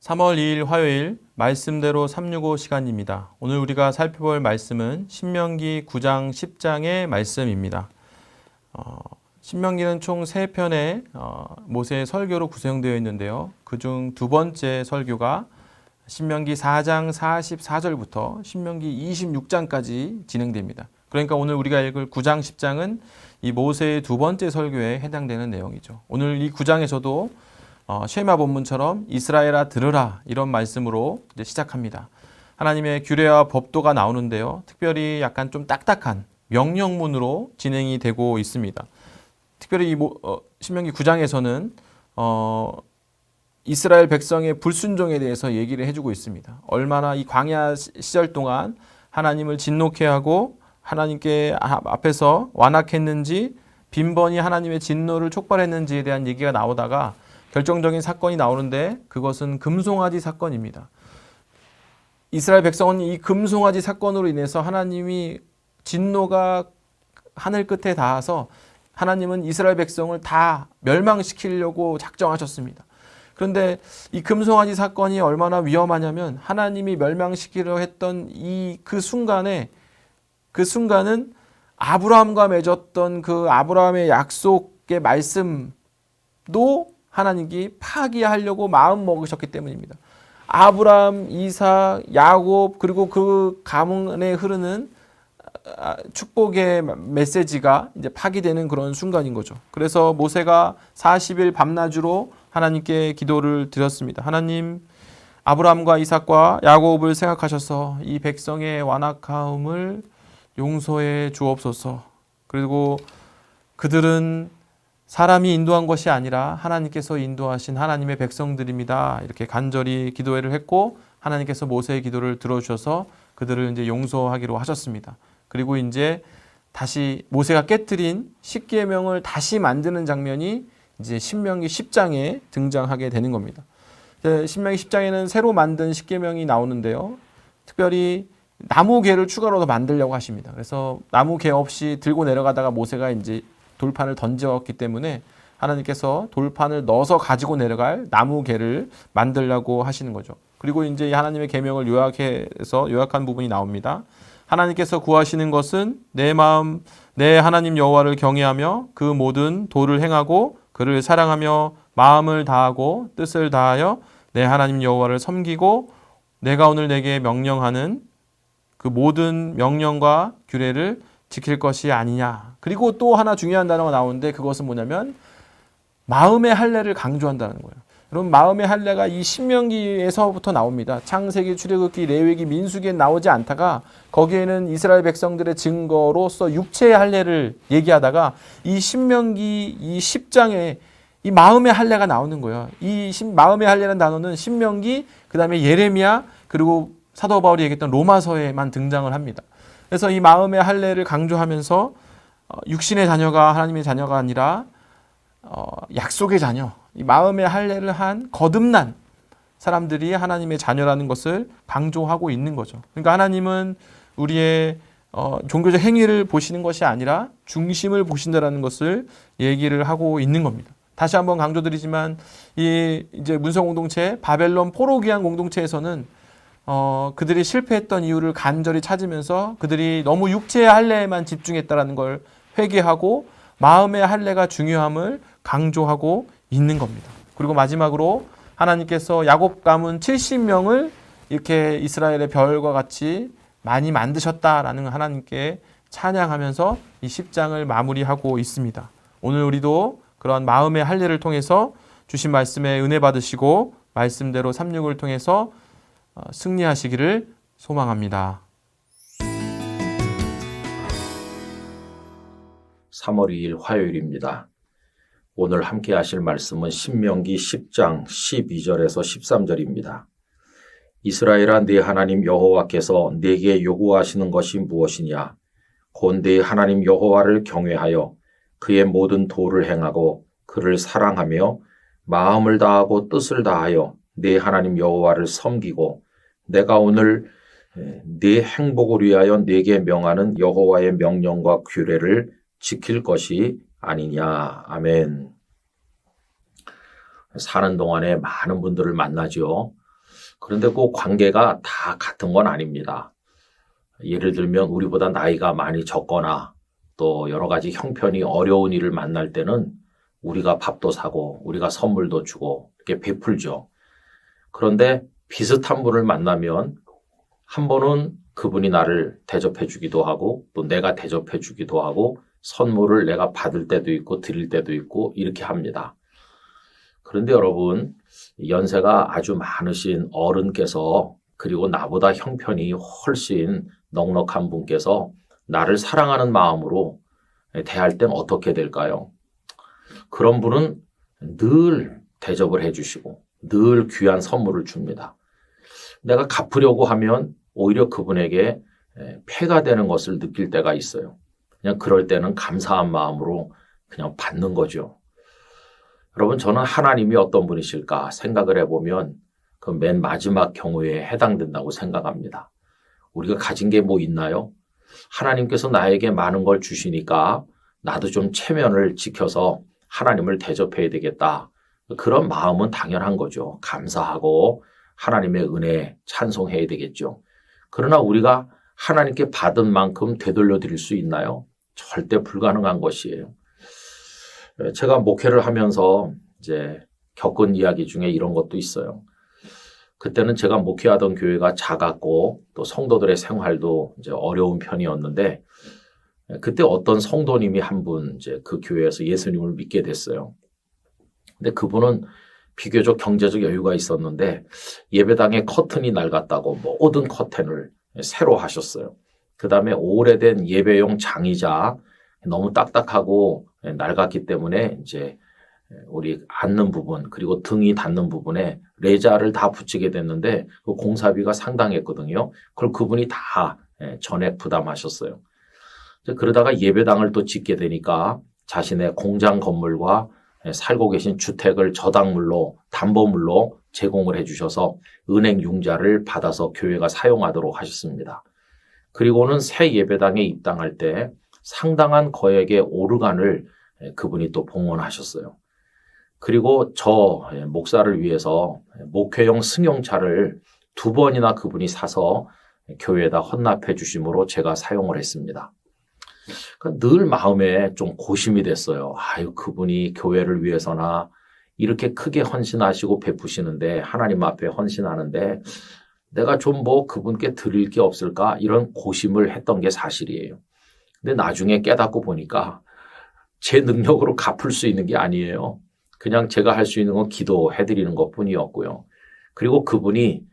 3월 2일 화요일 말씀대로 365 시간입니다. 오늘 우리가 살펴볼 말씀은 신명기 9장 10장의 말씀입니다. 신명기는 총 3편의 모세의 설교로 구성되어 있는데요. 그중 두 번째 설교가 신명기 4장 44절부터 신명기 26장까지 진행됩니다. 그러니까 오늘 우리가 읽을 9장 10장은 이 모세의 두 번째 설교에 해당되는 내용이죠. 오늘 이 9장에서도 쉐마 본문처럼 이스라엘아 들으라 이런 말씀으로 이제 시작합니다. 하나님의 규례와 법도가 나오는데요. 특별히 약간 좀 딱딱한 명령문으로 진행이 되고 있습니다. 특별히 이 신명기 9장에서는 이스라엘 백성의 불순종에 대해서 얘기를 해주고 있습니다. 얼마나 이 광야 시절 동안 하나님을 진노케 하고 하나님께 앞에서 완악했는지 빈번히 하나님의 진노를 촉발했는지에 대한 얘기가 나오다가 결정적인 사건이 나오는데 그것은 금송아지 사건입니다. 이스라엘 백성은 이 금송아지 사건으로 인해서 하나님이 진노가 하늘 끝에 닿아서 하나님은 이스라엘 백성을 다 멸망시키려고 작정하셨습니다. 그런데 이 금송아지 사건이 얼마나 위험하냐면 하나님이 멸망시키려 했던 그 순간은 아브라함과 맺었던 그 아브라함의 약속의 말씀도 하나님이 파기하려고 마음 먹으셨기 때문입니다. 아브라함, 이삭, 야곱 그리고 그 가문에 흐르는 축복의 메시지가 이제 파기되는 그런 순간인 거죠. 그래서 모세가 40일 밤낮으로 하나님께 기도를 드렸습니다. 하나님, 아브라함과 이삭과 야곱을 생각하셔서 이 백성의 완악함을 용서해 주옵소서. 그리고 그들은 사람이 인도한 것이 아니라 하나님께서 인도하신 하나님의 백성들입니다. 이렇게 간절히 기도를 했고 하나님께서 모세의 기도를 들어주셔서 그들을 이제 용서하기로 하셨습니다. 그리고 이제 다시 모세가 깨뜨린 십계명을 다시 만드는 장면이 이제 신명기 10장에 등장하게 되는 겁니다. 신명기 10장에는 새로 만든 십계명이 나오는데요. 특별히 나무개를 추가로 더 만들려고 하십니다. 그래서 나무개 없이 들고 내려가다가 모세가 이제 돌판을 던졌기 때문에 하나님께서 돌판을 넣어서 가지고 내려갈 나무개를 만들려고 하시는 거죠. 그리고 이제 하나님의 계명을 요약한 부분이 나옵니다. 하나님께서 구하시는 것은 내 마음, 내 하나님 여호와를 경외하며 그 모든 도를 행하고 그를 사랑하며 마음을 다하고 뜻을 다하여 내 하나님 여호와를 섬기고 내가 오늘 내게 명령하는 그 모든 명령과 규례를 지킬 것이 아니냐. 그리고 또 하나 중요한 단어가 나오는데 그것은 뭐냐면 마음의 할례를 강조한다는 거예요. 여러분, 마음의 할례가 이 신명기에서부터 나옵니다. 창세기, 출애굽기, 레위기, 민수기에 나오지 않다가 거기에는 이스라엘 백성들의 증거로서 육체의 할례를 얘기하다가 이 신명기 이 10장에 이 마음의 할례가 나오는 거예요. 이 마음의 할례라는 단어는 신명기, 그 다음에 예레미야, 그리고 사도 바울이 얘기했던 로마서에만 등장을 합니다. 그래서 이 마음의 할례를 강조하면서 육신의 자녀가 하나님의 자녀가 아니라 약속의 자녀, 이 마음의 할례를 한 거듭난 사람들이 하나님의 자녀라는 것을 강조하고 있는 거죠. 그러니까 하나님은 우리의 종교적 행위를 보시는 것이 아니라 중심을 보신다라는 것을 얘기를 하고 있는 겁니다. 다시 한번 강조드리지만 이제 문성 공동체, 바벨론 포로기한 공동체에서는 그들이 실패했던 이유를 간절히 찾으면서 그들이 너무 육체의 할례에만 집중했다라는 걸 회개하고 마음의 할례가 중요함을 강조하고 있는 겁니다. 그리고 마지막으로 하나님께서 야곱 가문 70명을 이렇게 이스라엘의 별과 같이 많이 만드셨다라는 하나님께 찬양하면서 이 10장을 마무리하고 있습니다. 오늘 우리도 그러한 마음의 할례를 통해서 주신 말씀에 은혜 받으시고 말씀대로 365를 통해서 승리하시기를 소망합니다. 3월 2일 화요일입니다. 오늘 함께 하실 말씀은 신명기 10장 12절에서 13절입니다. 이스라엘아, 네 하나님 여호와께서 네게 요구하시는 것이 무엇이냐? 곧 네 하나님 여호와를 경외하여 그의 모든 도를 행하고 그를 사랑하며 마음을 다하고 뜻을 다하여 네 하나님 여호와를 섬기고 내가 오늘 네 행복을 위하여 네게 명하는 여호와의 명령과 규례를 지킬 것이 아니냐. 아멘. 사는 동안에 많은 분들을 만나죠. 그런데 그 관계가 다 같은 건 아닙니다. 예를 들면 우리보다 나이가 많이 적거나 또 여러 가지 형편이 어려운 일을 만날 때는 우리가 밥도 사고 우리가 선물도 주고 이렇게 베풀죠. 그런데 비슷한 분을 만나면 한 번은 그분이 나를 대접해 주기도 하고 또 내가 대접해 주기도 하고 선물을 내가 받을 때도 있고 드릴 때도 있고 이렇게 합니다. 그런데 여러분, 연세가 아주 많으신 어른께서 그리고 나보다 형편이 훨씬 넉넉한 분께서 나를 사랑하는 마음으로 대할 땐 어떻게 될까요? 그런 분은 늘 대접을 해주시고 늘 귀한 선물을 줍니다. 내가 갚으려고 하면 오히려 그분에게 폐가 되는 것을 느낄 때가 있어요. 그냥 그럴 때는 감사한 마음으로 그냥 받는 거죠. 여러분, 저는 하나님이 어떤 분이실까 생각을 해보면 그 맨 마지막 경우에 해당된다고 생각합니다. 우리가 가진 게 뭐 있나요? 하나님께서 나에게 많은 걸 주시니까 나도 좀 체면을 지켜서 하나님을 대접해야 되겠다. 그런 마음은 당연한 거죠. 감사하고 하나님의 은혜 찬송해야 되겠죠. 그러나 우리가 하나님께 받은 만큼 되돌려 드릴 수 있나요? 절대 불가능한 것이에요. 제가 목회를 하면서 이제 겪은 이야기 중에 이런 것도 있어요. 그때는 제가 목회하던 교회가 작았고 또 성도들의 생활도 이제 어려운 편이었는데 그때 어떤 성도님이 한 분 이제 그 교회에서 예수님을 믿게 됐어요. 근데 그분은 비교적 경제적 여유가 있었는데 예배당에 커튼이 낡았다고 모든 커튼을 새로 하셨어요. 그 다음에 오래된 예배용 장의자 너무 딱딱하고 낡았기 때문에 이제 우리 앉는 부분 그리고 등이 닿는 부분에 레자를 다 붙이게 됐는데 그 공사비가 상당했거든요. 그걸 그분이 다 전액 부담하셨어요. 그러다가 예배당을 또 짓게 되니까 자신의 공장 건물과 살고 계신 주택을 저당물로 담보물로 제공을 해주셔서 은행 융자를 받아서 교회가 사용하도록 하셨습니다. 그리고는 새 예배당에 입당할 때 상당한 거액의 오르간을 그분이 또 봉헌하셨어요. 그리고 저 목사를 위해서 목회용 승용차를 2번이나 그분이 사서 교회에다 헌납해 주심으로 제가 사용을 했습니다. 그러니까 늘 마음에 좀 고심이 됐어요. 아유, 그분이 교회를 위해서나 이렇게 크게 헌신하시고 베푸시는데 하나님 앞에 헌신하는데 내가 좀 뭐 그분께 드릴 게 없을까 이런 고심을 했던 게 사실이에요. 근데 나중에 깨닫고 보니까 제 능력으로 갚을 수 있는 게 아니에요. 그냥 제가 할 수 있는 건 기도해드리는 것뿐이었고요. 그리고 그분이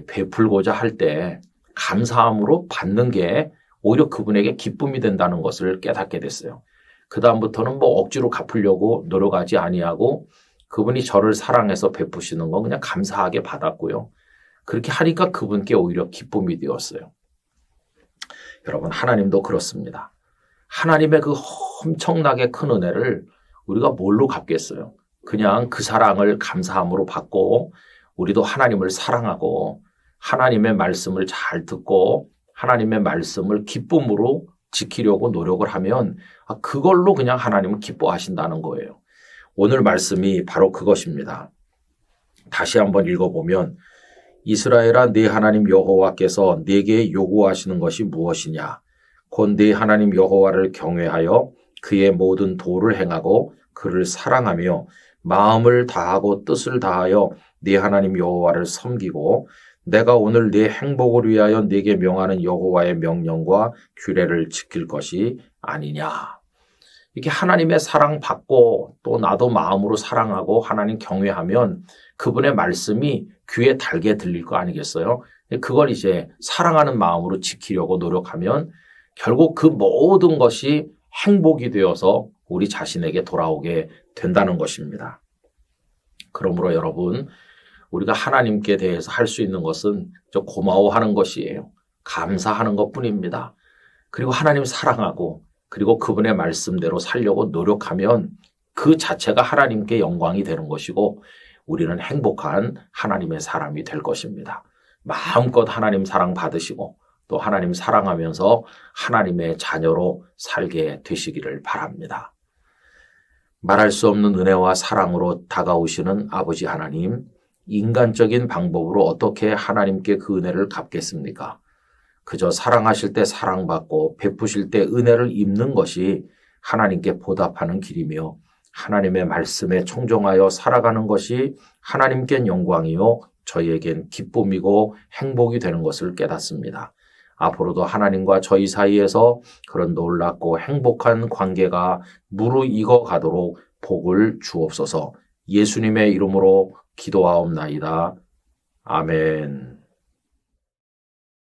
베풀고자 할 때 감사함으로 받는 게 오히려 그분에게 기쁨이 된다는 것을 깨닫게 됐어요. 그 다음부터는 뭐 억지로 갚으려고 노력하지 아니하고 그분이 저를 사랑해서 베푸시는 건 그냥 감사하게 받았고요. 그렇게 하니까 그분께 오히려 기쁨이 되었어요. 여러분, 하나님도 그렇습니다. 하나님의 그 엄청나게 큰 은혜를 우리가 뭘로 갚겠어요? 그냥 그 사랑을 감사함으로 받고 우리도 하나님을 사랑하고 하나님의 말씀을 잘 듣고 하나님의 말씀을 기쁨으로 지키려고 노력을 하면 그걸로 그냥 하나님은 기뻐하신다는 거예요. 오늘 말씀이 바로 그것입니다. 다시 한번 읽어보면 이스라엘아 네 하나님 여호와께서 네게 요구하시는 것이 무엇이냐? 곧 네 하나님 여호와를 경외하여 그의 모든 도를 행하고 그를 사랑하며 마음을 다하고 뜻을 다하여 네 하나님 여호와를 섬기고 내가 오늘 네 행복을 위하여 네게 명하는 여호와의 명령과 규례를 지킬 것이 아니냐. 이렇게 하나님의 사랑 받고 또 나도 마음으로 사랑하고 하나님 경외하면 그분의 말씀이 귀에 달게 들릴 거 아니겠어요? 그걸 이제 사랑하는 마음으로 지키려고 노력하면 결국 그 모든 것이 행복이 되어서 우리 자신에게 돌아오게 된다는 것입니다. 그러므로 여러분, 우리가 하나님께 대해서 할 수 있는 것은 고마워하는 것이에요. 감사하는 것뿐입니다. 그리고 하나님 사랑하고 그리고 그분의 말씀대로 살려고 노력하면 그 자체가 하나님께 영광이 되는 것이고 우리는 행복한 하나님의 사람이 될 것입니다. 마음껏 하나님 사랑 받으시고 또 하나님 사랑하면서 하나님의 자녀로 살게 되시기를 바랍니다. 말할 수 없는 은혜와 사랑으로 다가오시는 아버지 하나님, 인간적인 방법으로 어떻게 하나님께 그 은혜를 갚겠습니까? 그저 사랑하실 때 사랑받고 베푸실 때 은혜를 입는 것이 하나님께 보답하는 길이며 하나님의 말씀에 청종하여 살아가는 것이 하나님께는 영광이요 저희에겐 기쁨이고 행복이 되는 것을 깨닫습니다. 앞으로도 하나님과 저희 사이에서 그런 놀랍고 행복한 관계가 무르익어 가도록 복을 주옵소서. 예수님의 이름으로 기도하옵나이다. 아멘.